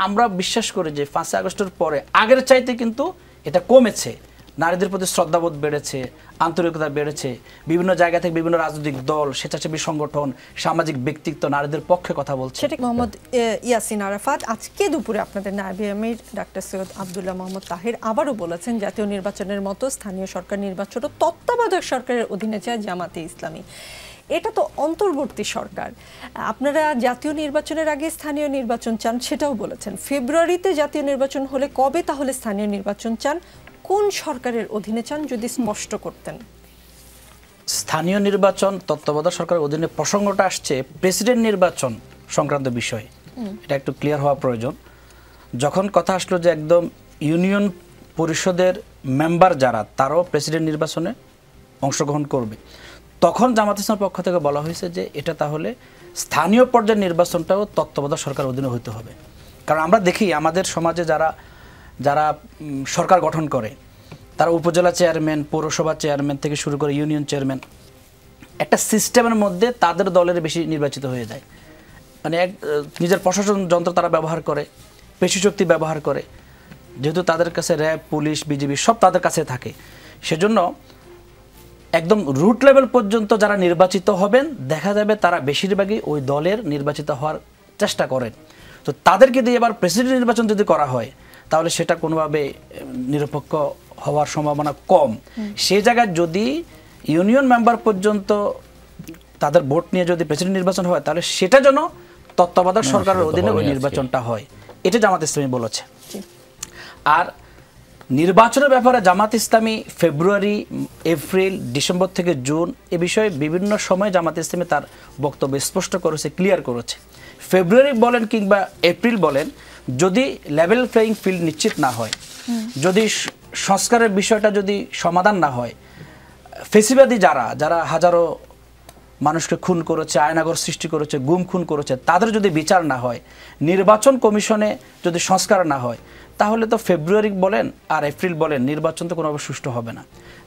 আমরা বিশ্বাস করি যে 5 আগস্টের পরে আগের চাইতে কিন্তু এটা কমেছে। নারীদের প্রতি শ্রদ্ধাবোধ বেড়েছে, আন্তরিকতা বেড়েছে। বিভিন্ন জায়গা থেকে বিভিন্ন রাজনৈতিক দল, স্বেচ্ছাসেবী সংগঠন, সামাজিক ব্যক্তিত্ব নারীদের পক্ষে কথা বলছে। সেটা মোহাম্মদ ইয়াসিন আরাফাত আজকে দুপুরে আপনাদের নায়েবে আমির ডাক্তার সৈয়দ আব্দুল্লাহ মোহাম্মদ তাহির আবারও বলেছেন জাতীয় নির্বাচনের মতো স্থানীয় সরকার নির্বাচনও তত্ত্বাবধায়ক সরকারের অধীনে চায় জামাতে ইসলামী। এটা তো অন্তর্বর্তী সরকার, আপনারা জাতীয় নির্বাচনের আগে স্থানীয় নির্বাচন চান সেটাও বলেছেন। ফেব্রুয়ারিতে জাতীয় নির্বাচন হলে কবে তাহলে স্থানীয় নির্বাচন চান, কোন সরকারের অধীনে চান যদি স্পষ্ট করতেন? স্থানীয় নির্বাচন তত্ত্বাবধায়ক সরকারের অধীনে প্রসঙ্গটা আসছে প্রেসিডেন্ট নির্বাচন সংক্রান্ত বিষয়ে, এটা একটু ক্লিয়ার হওয়া প্রয়োজন। যখন কথা আসলো যে একদম ইউনিয়ন পরিষদের মেম্বার যারা তারাও প্রেসিডেন্ট নির্বাচনে অংশগ্রহণ করবে, তখন জামাত ইসলামের পক্ষ থেকে বলা হয়েছে যে এটা তাহলে স্থানীয় পর্যায়ের নির্বাচনটাও তত্ত্বাবধায়ক সরকার অধীনে হতে হবে। কারণ আমরা দেখি আমাদের সমাজে যারা সরকার গঠন করে তারা উপজেলা চেয়ারম্যান, পৌরসভা চেয়ারম্যান থেকে শুরু করে ইউনিয়ন চেয়ারম্যান একটা সিস্টেমের মধ্যে তাদের দলের বেশি নির্বাচিত হয়ে যায়। মানে নিজের প্রশাসন যন্ত্র তারা ব্যবহার করে, পেশিশক্তি ব্যবহার করে, যেহেতু তাদের কাছে র্যাব, পুলিশ, বিজিবি সব তাদের কাছে থাকে। সেজন্য একদম রুট লেভেল পর্যন্ত যারা নির্বাচিত হবেন দেখা যাবে তারা বেশিরভাগই ওই দলের নির্বাচিত হওয়ার চেষ্টা করেন। তো তাদেরকে দিয়ে এবার প্রেসিডেন্ট নির্বাচন যদি করা হয় তাহলে সেটা কোনোভাবে নিরপেক্ষ হওয়ার সম্ভাবনা কম। সেই জায়গায় যদি ইউনিয়ন মেম্বার পর্যন্ত তাদের ভোট নিয়ে যদি প্রেসিডেন্ট নির্বাচন হয় তাহলে সেটা যেন তত্ত্বাবধায়ক সরকারের অধীনে ওই নির্বাচনটা হয়, এটা জামাত ইসলামী বলেছে। আর নির্বাচনের ব্যাপারে জামাত ইসলামী ফেব্রুয়ারি, এপ্রিল, ডিসেম্বর থেকে জুন এ বিষয়ে বিভিন্ন সময় জামাত ইসলামী তার বক্তব্য স্পষ্ট করেছে, ক্লিয়ার করেছে। ফেব্রুয়ারি বলেন কিংবা এপ্রিল বলেন, যদি লেভেল প্লেয়িং ফিল্ড নিশ্চিত না হয়, যদি সংস্কারের বিষয়টা যদি সমাধান না হয়, ফেসিবাদী যারা হাজারো মানুষকে খুন করেছে, আয়নাগর সৃষ্টি করেছে, গুম খুন করেছে, তাদের যদি বিচার না হয়, নির্বাচন কমিশনে যদি সংস্কার না হয়, তাহলে তো ফেব্রুয়ারি বলেন আর এপ্রিল বলেন নির্বাচন তো কোনোভাবে সুষ্ঠু হবে না।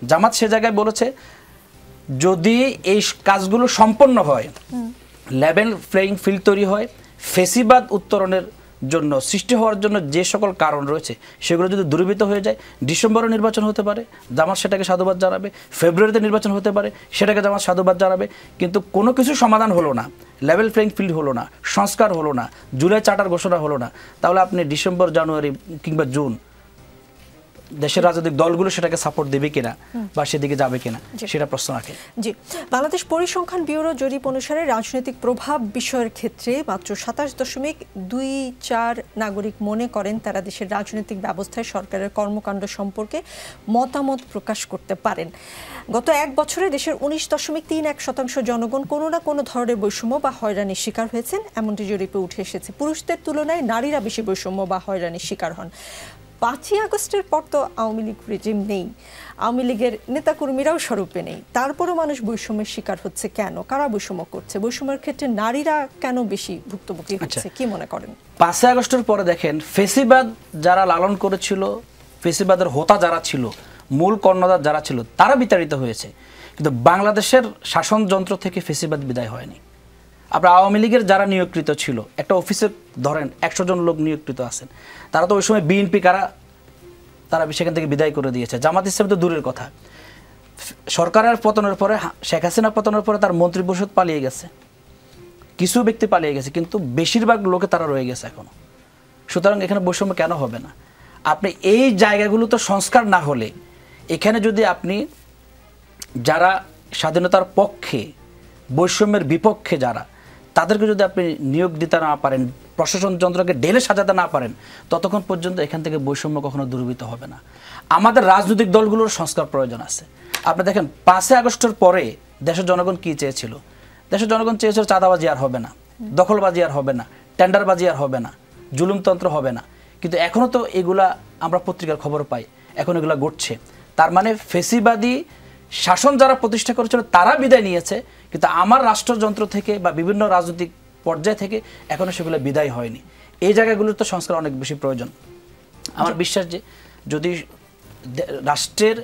জামাত সে জায়গায় বলেছে যদি এই কাজগুলো সম্পন্ন হয়, লেভেল প্লেয়িং ফিল্ড তৈরি হয়, ফেসিবাদ উত্তরণের জন্য সৃষ্টি হওয়ার জন্য যে সকল কারণ রয়েছে সেগুলো যদি দূরীভূত হয়ে যায়, ডিসেম্বরে নির্বাচন হতে পারে, জামাত সেটাকে সাধুবাদ জানাবে। ফেব্রুয়ারিতে নির্বাচন হতে পারে, সেটাকে জামাত সাধুবাদ জানাবে। কিন্তু কোনো কিছু সমাধান হলো না, লেভেল প্লেয়িং ফিল্ড হলো না, সংস্কার হলো না, জুলাই চার্টার ঘোষণা হলো না, তাহলে আপনি ডিসেম্বর, জানুয়ারি কিংবা জুন দেশের রাজনৈতিক দলগুলো সেটাকে সাপোর্ট দেবে কিনা বা সেদিকে যাবে কিনা সেটা প্রশ্ন রাখে। জি, বাংলাদেশ পরিসংখ্যান ব্যুরো জরিপ অনুসারে রাজনৈতিক প্রভাব বিষয়ের ক্ষেত্রে মাত্র 27.24 নাগরিক মনে করেন তারা দেশের রাজনৈতিক ব্যবস্থায় সরকারের কর্মকাণ্ড সম্পর্কে মতামত প্রকাশ করতে পারেন। গত এক বছরে দেশের 19.31% জনগণ কোনো না কোনো ধরনের বৈষম্য বা হয়রানির শিকার হয়েছেন, এমনটি জরিপে উঠে এসেছে। পুরুষদের তুলনায় নারীরা বেশি বৈষম্য বা হয়রানির শিকার হন। 5 আগস্টের পর তো আওয়ামী লীগ রেজিম নেই, আওয়ামী লীগের নেতাকর্মীরাও স্বরূপে নেই, তারপরও মানুষ বৈষম্যের শিকার হচ্ছে কেন? কারা বৈষম্য করছে? বৈষম্যের ক্ষেত্রে নারীরা কেন বেশি ভুক্তভোগী হচ্ছে, কি মনে করেন? 5 আগস্টের পরে দেখেন ফেসিবাদ যারা লালন করেছিল, ফেসিবাদের হোতা যারা ছিল, মূল কর্ণধার যারা ছিল, তারা বিতাড়িত হয়েছে। কিন্তু বাংলাদেশের শাসনযন্ত্র থেকে ফেসিবাদ বিদায় হয়নি। আপনার আওয়ামী লীগের যারা নিয়োগকৃত ছিল, একটা অফিসে ধরেন 100 জন লোক নিয়োগকৃত আছেন, তারা তো ওই সময় বিএনপি তারা সেখান থেকে বিদায় করে দিয়েছে। জামাত ইসলাম তো দূরের কথা, সরকারের পতনের পরে, শেখ হাসিনা পতনের পরে তার মন্ত্রী পরিষদ পালিয়ে গেছে, কিছু ব্যক্তি পালিয়ে গেছে, কিন্তু বেশিরভাগ লোকে তারা রয়ে গেছে এখনো। সুতরাং এখানে বৈষম্য কেন হবে না? আপনি এই জায়গাগুলো তো সংস্কার না হলে, এখানে যদি আপনি যারা স্বাধীনতার পক্ষে, বৈষম্যের বিপক্ষে যারা, তাদেরকে যদি আপনি নিয়োগ দিতে না পারেন, প্রশাসন যন্ত্রকে ঢেলে সাজাতে না পারেন, ততক্ষণ পর্যন্ত এখান থেকে বৈষম্য কখনো দূরীভূত হবে না। আমাদের রাজনৈতিক দলগুলোর সংস্কার প্রয়োজন আছে। আপনি দেখেন 5 আগস্টের পরে দেশের জনগণ কি চেয়েছিল? দেশের জনগণ চেয়েছিল চাঁদাবাজি আর হবে না, দখলবাজি আর হবে না, টেন্ডারবাজি আর হবে না, জুলুমতন্ত্র হবে না। কিন্তু এখনও তো এগুলা আমরা পত্রিকার খবর পাই, এখন এগুলা ঘটছে। তার মানে ফেসিবাদী শাসন যারা প্রতিষ্ঠা করেছিল তারা বিদায় নিয়েছে, কিন্তু আমার রাষ্ট্রযন্ত্র থেকে বা বিভিন্ন রাজনৈতিক পর্যায় থেকে এখনো সেগুলো বিদায় হয়নি। এই জায়গাগুলোর তো সংস্কার অনেক বেশি প্রয়োজন। আমার বিশ্বাস যে যদি রাষ্ট্রের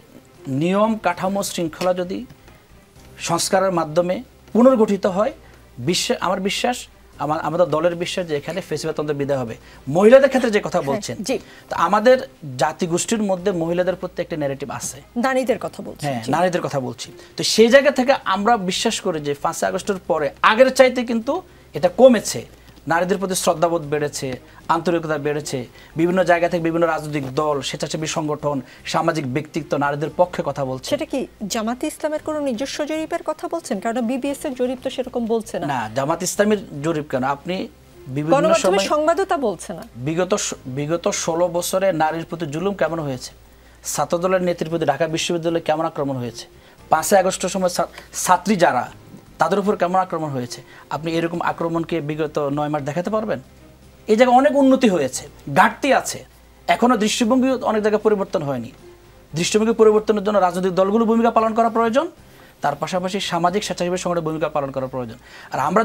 নিয়ম কাঠামো শৃঙ্খলা যদি সংস্কারের মাধ্যমে পুনর্গঠিত হয়, আমার বিশ্বাস আমাদের দলের বিশ্বাস যে এখানে ফেসিবাদতন্ত্র বিদায় হবে। মহিলাদের ক্ষেত্রে যে কথা বলছেন, তো আমাদের জাতিগোষ্ঠীর মধ্যে মহিলাদের প্রতি একটা ন্যারেটিভ আছে, নারীদের কথা বলছি, হ্যাঁ নারীদের কথা বলছি। তো সেই জায়গা থেকে আমরা বিশ্বাস করি যে 5 আগস্টের পরে আগের চাইতে কিন্তু এটা কমেছে, নারীদের প্রতি শ্রদ্ধাবোধ বেড়েছে, আন্তরিকতা বেড়েছে। বিভিন্ন জায়গা থেকে বিভিন্ন রাজনৈতিক দল, স্বেচ্ছাসেবী সংগঠন, সামাজিক ব্যক্তিত্ব নারীদের পক্ষে কথা বলছে। সেটা কি জামাতে ইসলামের কোনো নিজস্ব জরিপের কথা বলছেন? কারণ বিবিএস এর জরিপ তো সেরকম বলছে না। না, জামাত ইসলামের জরিপ কেন, আপনি বিভিন্ন সময় সংবাদও তা বলছে না। বিগত 16 বছরে নারীর প্রতি জুলুম কেমন হয়েছে, ছাত্রদলের নেত্রীর প্রতি ঢাকা বিশ্ববিদ্যালয়ে কেমন আক্রমণ হয়েছে, 5 আগস্টের সময় ছাত্রী যারা তাদের উপর কেমন আক্রমণ হয়েছে, আপনি এরকম আক্রমণকে বিগত 9 মাস দেখাতে পারবেন? এই জায়গায় অনেক উন্নতি হয়েছে, ঘাটতি আছে, এখনো দৃষ্টিভঙ্গি অনেক জায়গায় পরিবর্তন হয়নি। দৃষ্টিভঙ্গি পরিবর্তনের জন্য রাজনৈতিক দলগুলো ভূমিকা পালন করা প্রয়োজন, তার পাশাপাশি সামাজিক স্বেচ্ছাসেবী সংগঠনের ভূমিকা পালন করা প্রয়োজন। আর আমরা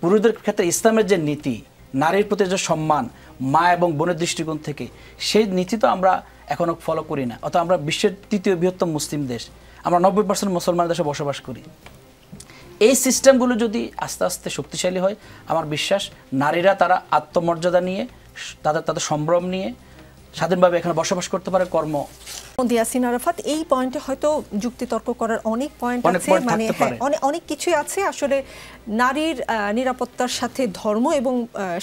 পুরুষদের ক্ষেত্রে ইসলামের যে নীতি, নারীর প্রতি যে সম্মান, মা এবং বোনের দৃষ্টিকোণ থেকে সেই নীতি তো আমরা এখনো ফলো করি না। অর্থাৎ আমরা বিশ্বের 3য় বৃহত্তম মুসলিম দেশ, আমরা 90% মুসলমান দেশে বসবাস করি। এই সিস্টেমগুলো যদি আস্তে আস্তে শক্তিশালী হয়, আমার বিশ্বাস নারীরা তারা আত্মমর্যাদা নিয়ে, তাদের সম্ভ্রম নিয়ে স্বাধীনভাবে এখানে বসবাস করতে পারে। ইয়াসিন আরাফাত, এই পয়েন্টে হয়তো যুক্তিতর্ক করার অনেক পয়েন্ট আছে, মানে অনেক কিছুই আছে। আসলে নারীর নিরাপত্তার সাথে ধর্ম এবং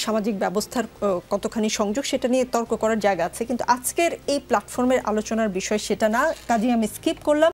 সামাজিক ব্যবস্থার কতখানি সংযোগ, সেটা নিয়ে তর্ক করার জায়গা আছে, কিন্তু আজকের এই প্ল্যাটফর্মের আলোচনার বিষয় সেটা না, কাজেই আমি স্কিপ করলাম।